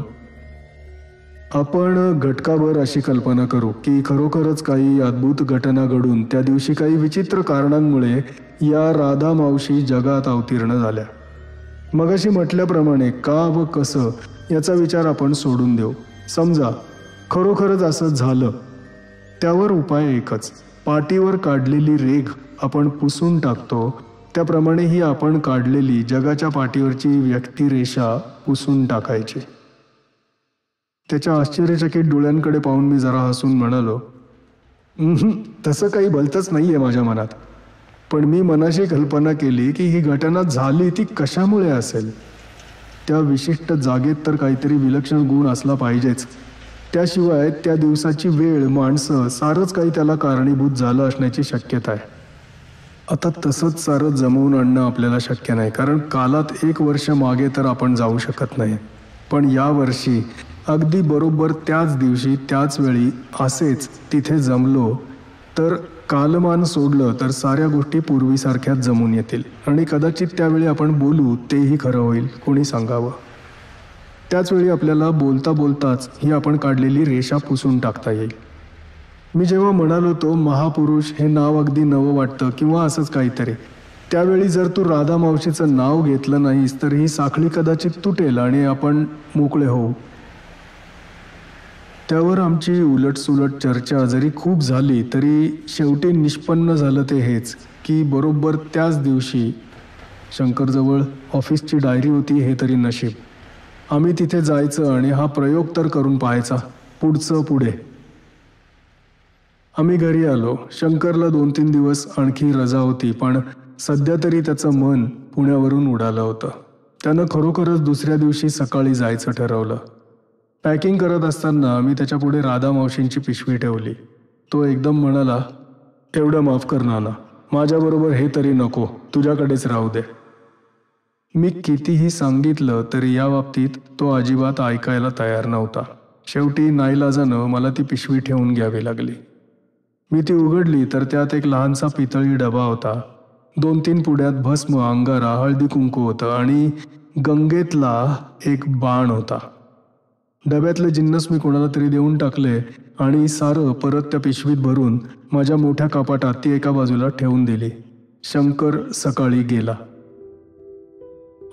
आपण घटकाभर अशी कल्पना करू की खरोखरच काही अद्भुत घटना घडून त्या दिवशी काही विचित्र कारणांमुळे या राधा मावशी जगात अवतीर्ण झाल्या. मगाशी म्हटल्याप्रमाणे का व कसं याचा विचार आपण सोडून देऊ. समजा खरोखरच असं झालं, त्यावर उपाय एकच. पाटीवर काढलेली रेघ आपण पुसून टाकतो त्याप्रमाणे ही आपण काढलेली जगाच्या पाठीवरची व्यक्तिरेषा पुसून टाकायची. त्याच्या आश्चर्यचकित डोळ्यांकडे पाहून मी जरा हसून म्हणालो, तसं काही भलतंच नाहीये माझ्या मनात. पण मी मनाशी कल्पना केली की ही घटना झाली ती कशामुळे असेल. त्या विशिष्ट जागेत तर काहीतरी विलक्षण गुण असला पाहिजेच. त्याशिवाय त्या दिवसाची वेळ, माणसं, सारंच काही त्याला कारणीभूत झालं असण्याची शक्यता आहे. आता तसंच सारं जमवून आणणं आपल्याला शक्य नाही, कारण कालात 1 वर्ष मागे तर आपण जाऊ शकत नाही. पण या वर्षी अगदी बरोबर त्याच दिवशी त्याच वेळी असेच तिथे जमलो तर कालमान सोडलं तर साऱ्या गोष्टी पूर्वीसारख्याच जमून येतील आणि कदाचित त्यावेळी आपण बोलू तेही खरं होईल. कोणी सांगावं. त्याचवेळी आपल्याला बोलता बोलताच ही आपण काढलेली रेषा पुसून टाकता येईल. मी जेव्हा म्हणालो तो महापुरुष हे नाव अगदी नवं वाटतं किंवा असंच काहीतरी, त्यावेळी जर तू राधा मावशीचं नाव घेतलं नाहीस तर ही साखळी कदाचित तुटेल आणि आपण मोकळे होऊ. त्यावर आमची उलटसुलट चर्चा जरी खूप झाली तरी शेवटी निष्पन्न झालं ते हेच की बरोबर त्याच दिवशी शंकरजवळ ऑफिसची डायरी होती. हे तरी नशीब. आम्ही तिथे जायचं आणि हा प्रयोग तर करून पाहायचा. पुढचं पुढे. आम्ही घरी आलो. शंकरला 2-3 दिवस आणखी रजा होती, पण सध्या तरी त्याचं मन पुण्यावरून उडालं होतं. त्यानं खरोखरच दुसऱ्या दिवशी सकाळी जायचं ठरवलं. पॅकिंग करत असताना मी त्याच्यापुढे राधा मावशींची पिशवी ठेवली. तो एकदम म्हणाला, एवढं माफ कर नाना, माझ्याबरोबर हे तरी नको, तुझ्याकडेच राहू दे. मी कितीही सांगितलं तरी या बाबतीत तो अजिबात ऐकायला तयार नव्हता. शेवटी नाईलाजानं मला ती पिशवी ठेवून घ्यावी लागली. मी ती उघडली तर त्यात एक लहानसा पितळी डबा होता. 2-3 पुड्यात भस्म, अंगारा, हळदी कुंकू होतं आणि गंगेतला एक बाण होता. डब्यातले जिन्नस मी कोणाला तरी देऊन टाकले आणि सारं परत त्या पिशवीत भरून माझ्या मोठ्या कपाटात ती एका बाजूला ठेवून दिली. शंकर सकाळी गेला.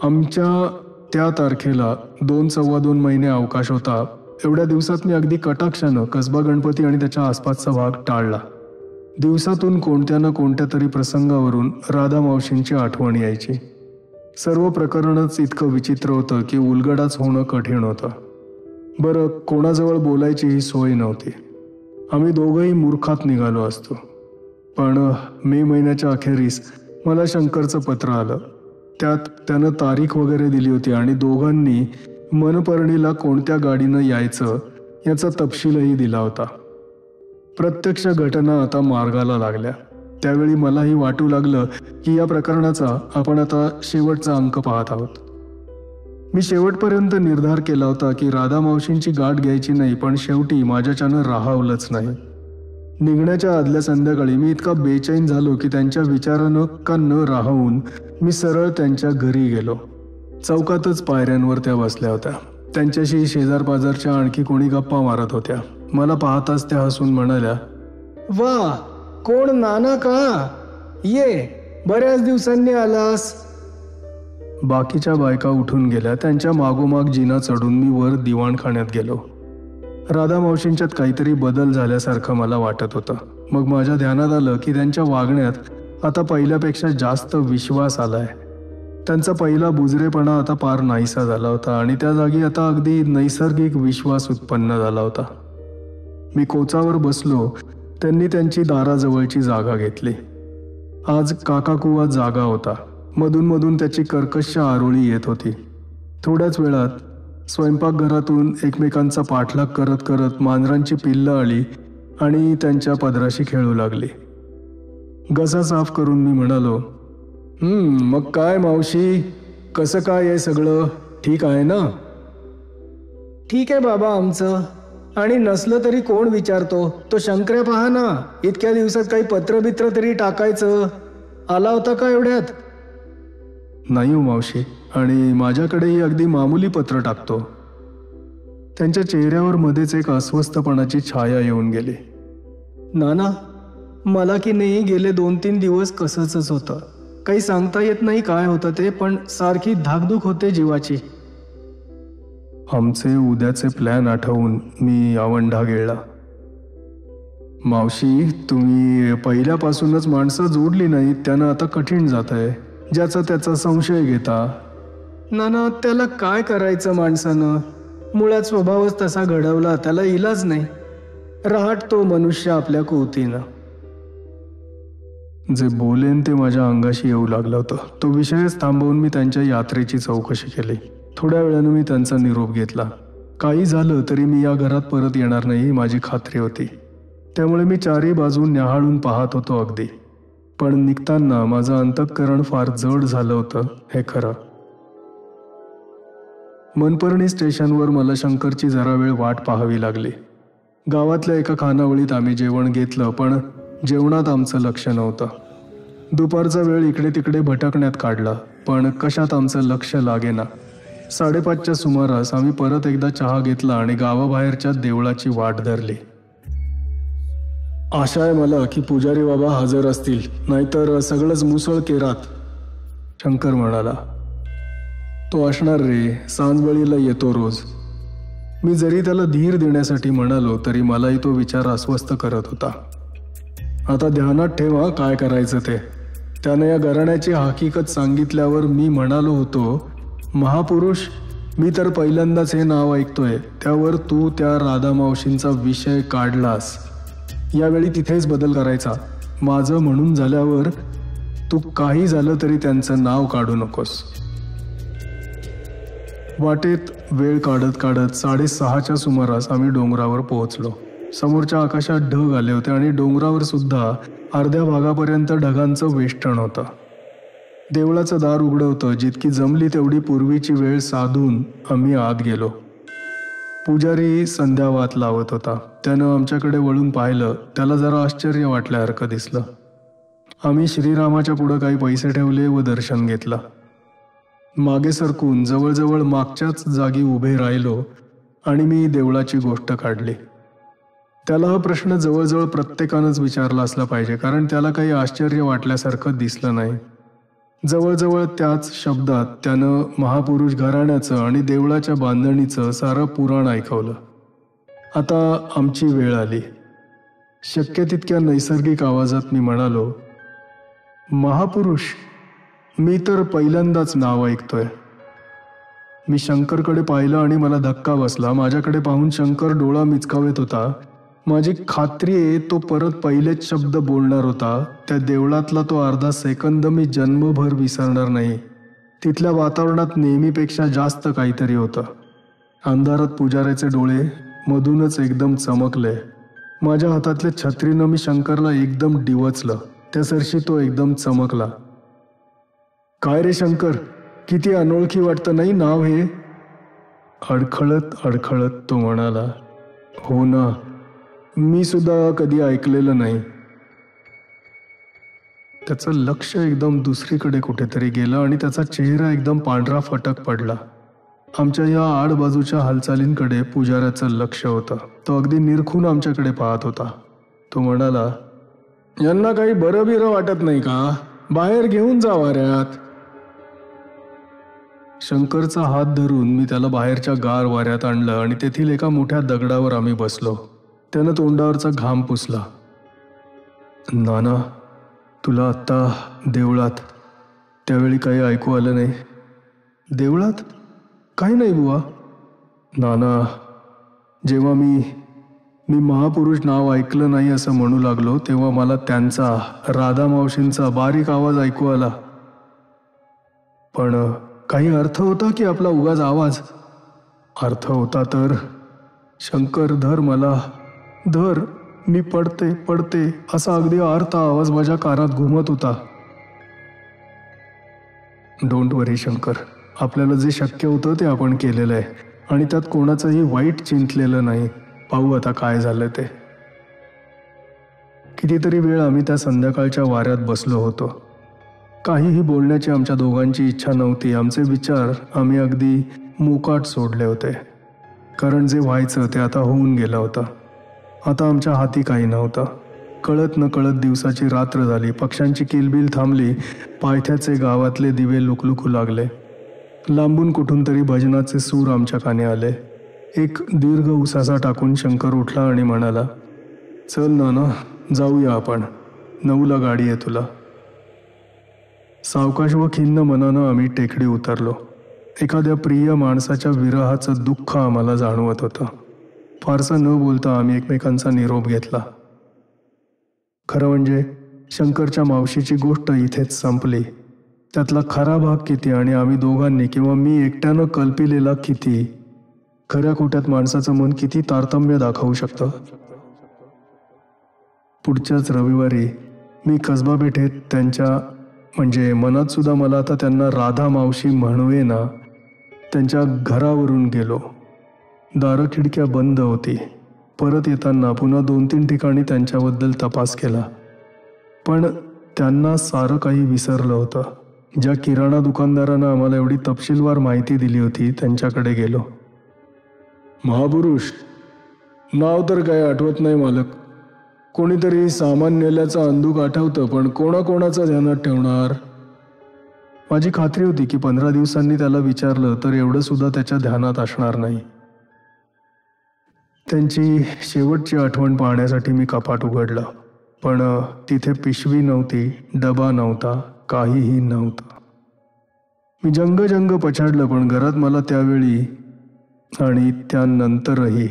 आमच्या त्या तारखेला 2-2.25 महिने अवकाश होता. एवढ्या दिवसात मी अगदी कटाक्षानं कसबा गणपती आणि त्याच्या आसपासचा भाग टाळला. दिवसातून कोणत्या ना कोणत्या तरी प्रसंगावरून राधा मावशींची आठवण यायची. सर्व प्रकरणच इतकं विचित्र होतं की उलगडाच होणं कठीण होतं. बरं, कोणाजवळ बोलायचीही सोय नव्हती. आम्ही दोघंही मूर्खात निघालो असतो. पण मे महिन्याच्या अखेरीस मला शंकरचं पत्र आलं. त्यात त्यानं तारीख वगैरे दिली होती आणि दोघांनी मनपर्णीला कोणत्या गाडीनं यायचं याचा तपशीलही दिला होता. प्रत्यक्ष घटना आता मार्गाला लागल्या. त्यावेळी मलाही वाटू लागलं की या प्रकरणाचा आपण आता शेवटचा अंक पाहत आहोत. मी शेवटपर्यंत निर्धार केला होता की राधा मावशींची गाठ घ्यायची नाही, पण शेवटी माझ्याच्यानं राहावलंच नाही. निघण्याच्या आदल्या संध्याकाळी मी इतका बेचैन झालो की त्यांच्या विचारानं का न राहून मी सरळ त्यांच्या घरी गेलो. चौकातच पायऱ्यांवर त्या बसल्या होत्या. त्यांच्याशी शेजारपाजारच्या आणखी कोणी गप्पा मारत होत्या. मला पाहताच त्या हसून म्हणाल्या, वा, कोण नाना का? ये, बऱ्याच दिवसांनी आलास. बाकीच्या बायका उठून गेल्या. त्यांच्या मागोमाग जिना चढून मी वर दिवाणखान्यात गेलो. राधा मावशींच्यात काहीतरी बदल झाल्यासारखं मला वाटत होतं. मग माझ्या ध्यानात आलं की त्यांच्या वागण्यात आता पहिल्यापेक्षा जास्त विश्वास आलाय. त्यांचा पहिला बुजरेपणा आता पार नाहीसा झाला होता आणि त्या जागी आता अगदी नैसर्गिक विश्वास उत्पन्न झाला होता. मी कोचावर बसलो. त्यांनी त्यांची दाराजवळची जागा घेतली. आज काकाकुवा जागा होता. मधून मधून त्याची कर्कश आरोळी येत होती. थोड्याच वेळात स्वयंपाकघरातून एकमेकांचा पाठलाग करत करत मांजरांची पिल्लं आली आणि त्यांच्या पदराशी खेळू लागली. घसा साफ करून मी म्हणालो, मग काय मावशी, कसं काय आहे सगळं? ठीक आहे ना? ठीक आहे बाबा आमचं. आणि नसलं तरी कोण विचारतो? तो शंकर्या पहा ना, इतक्या दिवसात काही पत्रबित्र तरी टाकायचं. आला होता का एवढ्यात? नाही हो मावशी, आणि माझ्याकडेही अगदी मामूली पत्र टाकतो. त्यांच्या चेहऱ्यावर मध्येच एक अस्वस्थपणाची छाया येऊन गेली. नाना, मला की नाही गेले 2-3 दिवस कसंच होतं. काही सांगता येत नाही काय होतं ते, पण सारखी धाकधूक होते जीवाची. आमचे उद्याचे प्लॅन आठवून मी आवंढा गिळला. मावशी, तुम्ही पहिल्यापासूनच माणसं जोडली नाहीत, त्यानं आता कठीण जात आहे. ज्याचा त्याचा संशय घेता. नाना, त्याला काय करायचं माणसानं? मुळात स्वभावच तसा घडवला, त्याला इलाज नाही. रहाटतो मनुष्य आपल्या कोवतीनं. जे बोलेन ते माझ्या अंगाशी येऊ लागलं होतं. तो विषयच थांबवून मी त्यांच्या यात्रेची चौकशी केली. थोड्या वेळानं मी त्यांचा निरोप घेतला. काही झालं तरी मी या घरात परत येणार नाही ही माझी खात्री होती. त्यामुळे मी चारही बाजून न्याहाळून पाहत होतो अगदी. पण निघताना माझं अंतःकरण फार जड झालं होतं, हे खरं. मनपर्णी स्टेशनवर मला शंकरची जरा वेळ वाट पाहावी लागली. गावातल्या एका खानावळीत आम्ही जेवण घेतलं, पण जेवणात आमचं लक्ष नव्हतं. दुपारचा वेळ इकडे तिकडे भटकण्यात काढला, पण कशात आमचं लक्ष लागेना. 5:30च्या सुमारास आम्ही परत एकदा चहा घेतला आणि गावाबाहेरच्या देवळाची वाट धरली. आशा आहे मला की पुजारी बाबा हजर असतील, नाहीतर सगळंच मुसळ केरात, शंकर म्हणाला. तो असणार रे, सांजबळीला येतो रोज. मी जरी त्याला धीर देण्यासाठी म्हणालो तरी मलाही तो विचार अस्वस्थ करत होता. आता ध्यानात ठेवा काय करायचं ते. त्यानं या घराण्याची हकीकत सांगितल्यावर मी म्हणालो होतो, महापुरुष, मी तर पहिल्यांदाच हे नाव ऐकतोय. त्यावर तू त्या राधा मावशींचा विषय काढलास. यावेळी तिथेच बदल करायचा. माझं म्हणून झाल्यावर तू काही झालं तरी त्यांचं नाव काढू नकोस. वाटेत वेळ काढत काढत 6:30च्या सुमारास आम्ही डोंगरावर पोहोचलो. समोरच्या आकाशात ढग आले होते आणि डोंगरावर सुद्धा अर्ध्या भागापर्यंत ढगांचं वेष्टण होतं. देवळाचं दार उघडं होतं. जितकी जमली तेवढी पूर्वीची वेळ साधून आम्ही आत गेलो. पुजारी संध्यावात लावत होता. त्यानं आमच्याकडे वळून पाहिलं. त्याला जरा आश्चर्य वाटल्यासारखं दिसलं. आम्ही श्रीरामाच्या पुढं काही पैसे ठेवले व दर्शन घेतलं. मागे सरकून जवळजवळ मागच्याच जागी उभे राहिलो आणि मी देवळाची गोष्ट काढली. त्याला हा प्रश्न जवळजवळ प्रत्येकानंच विचारला असला पाहिजे, कारण त्याला काही आश्चर्य वाटल्यासारखं दिसलं नाही. जवळजवळ त्याच शब्दात त्यानं महापुरुष घराण्याचं आणि देवळाच्या बांधणीचं सारं पुराण ऐकवलं. आता आमची वेळ आली. शक्य तितक्या नैसर्गिक आवाजात मी म्हणालो, महापुरुष, मी तर पहिल्यांदाच नाव ऐकतोय. मी शंकरकडे पाहिलं आणि मला धक्का बसला. माझ्याकडे पाहून शंकर डोळा मिचकावत होता. माझी खात्री आहे तो परत पहिलेच शब्द बोलणार होता. त्या देवळातला तो अर्धा सेकंद मी जन्मभर विसरणार नाही. तिथल्या वातावरणात नेहमीपेक्षा जास्त काहीतरी होतं. अंधारात पुजाऱ्याचे डोळे मधूनच एकदम चमकले. माझ्या हातातल्या छत्रीनं मी शंकरला एकदम डिवचलं. त्यासरशी तो एकदम चमकला. काय रे शंकर, किती अनोळखी वाटतं नाही नाव हे? अडखळत अडखळत तो म्हणाला, हो ना, मी सुद्धा कधी ऐकलेलं नाही. त्याचं लक्ष एकदम दुसरीकडे कुठेतरी गेलं आणि त्याचा चेहरा एकदम पांढरा फटक पडला. आमच्या या आडबाजूच्या हालचालींकडे पुजाऱ्याचं लक्ष होतं. तो अगदी निरखून आमच्याकडे पाहत होता. तो म्हणाला, यांना काही बरं बिरं वाटत नाही का? बाहेर घेऊन जा वाऱ्यात. शंकरचा हात धरून मी त्याला बाहेरच्या गार वाऱ्यात आणलं आणि तेथील एका मोठ्या दगडावर आम्ही बसलो. त्यानं तोंडावरचा घाम पुसला. नाना, तुला आत्ता देवळात त्यावेळी काही ऐकू आलं नाही? देवळात? काही नाही बुवा. नाना, जेव्हा मी महापुरुष नाव ऐकलं नाही असं म्हणू लागलो तेव्हा मला त्यांचा, राधा मावशींचा बारीक आवाज ऐकू आला. पण काही अर्थ होता की आपला उगाच आवाज? अर्थ होता तर. शंकर, धर मला, धर, मी पडते पडते असा अगदी अर्थ आवाज माझ्या कानात घुमत होता. डोंट वरी शंकर, आपल्याला जे शक्य होतं ते आपण केलेलं आहे आणि त्यात कोणाचंही वाईट चिंतलेलं नाही. पाहू आता काय झालं ते. कितीतरी वेळ आम्ही त्या संध्याकाळच्या वाऱ्यात बसलो होतो. काहीही बोलण्याची आमच्या दोघांची इच्छा नव्हती. आमचे विचार आम्ही अगदी मोकाट सोडले होते, कारण जे व्हायचं ते आता होऊन गेलं होतं. आता आमच्या हाती काही नव्हतं. कळत न कळत दिवसाची रात्र झाली. पक्ष्यांची किलबिल थांबली. पायथ्याचे गावातले दिवे लुकलुकू लागले. लांबून कुठून तरी भजनाचे सूर आमच्या कानी आले. एक दीर्घ उसासा टाकून शंकर उठला आणि म्हणाला, चल नाना, जाऊया आपण. 9ला गाडी आहे तुला. सावकाश व खिन्न मनानं आम्ही टेकडी उतरलो. एखाद्या प्रिय माणसाच्या विरहाचं दुःख आम्हाला जाणवत होतं. फारसं न बोलता आम्ही एकमेकांचा निरोप घेतला. खरं म्हणजे शंकरच्या मावशीची गोष्ट इथेच संपली. त्यातला खरा भाग किती आणि आम्ही दोघांनी किंवा मी एकट्यानं कल्पिलेला किती? खऱ्या खोट्यात माणसाचं मन किती तारतम्य दाखवू शकतं. पुढच्याच रविवारी मी कसबा पेठेत त्यांच्या, म्हणजे मनात सुद्धा मला आता त्यांना राधा मावशी म्हणवे ना, त्यांच्या घरावरून गेलो. दारं खिडक्या बंद होती. परत येताना पुन्हा 2-3 ठिकाणी त्यांच्याबद्दल तपास केला, पण त्यांना सारं काही विसरलं होतं. ज्या किराणा दुकानदारानं आम्हाला एवढी तपशीलवार माहिती दिली होती त्यांच्याकडे गेलो. महापुरुष, नाव तर काय आठवत नाही मालक. कोणीतरी सामान नेल्याचा अंदूक आठवतं, पण कोणाकोणाचं ध्यानात ठेवणार? माझी खात्री होती की 15 दिवसांनी त्याला विचारलं तर एवढं सुद्धा त्याच्या ध्यानात असणार नाही. त्यांची शेवटची आठवण पाहण्यासाठी मी कपाट उघडलं, पण तिथे पिशवी नव्हती, डबा नव्हता, काहीही नव्हतं. मी जंग पछाडलं, पण घरात मला त्यावेळी आणि त्यानंतरही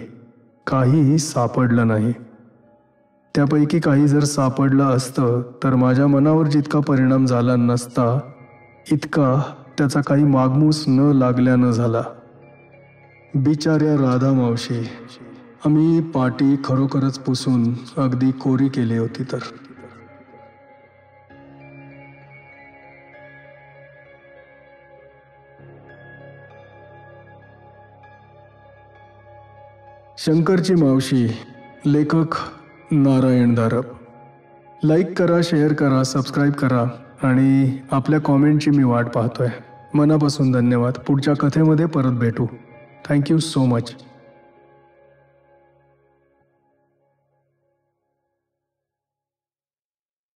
काहीही सापडलं नाही. त्यापैकी काही जर सापडलं असतं तर माझ्या मनावर जितका परिणाम झाला नसता इतका त्याचा काही मागमूस न लागल्यानं झाला. बिचाऱ्या राधा मावशी, आम्ही पाटी खरोखरच पुसून अगदी कोरी केली होती तर. शंकरची मावशी, लेखक नारायण धारप. लाईक करा, शेअर करा, सबस्क्राईब करा आणि आपल्या कॉमेंटची मी वाट पाहतोय. मनापासून धन्यवाद. पुढच्या कथेमध्ये परत भेटू. Thank you so much.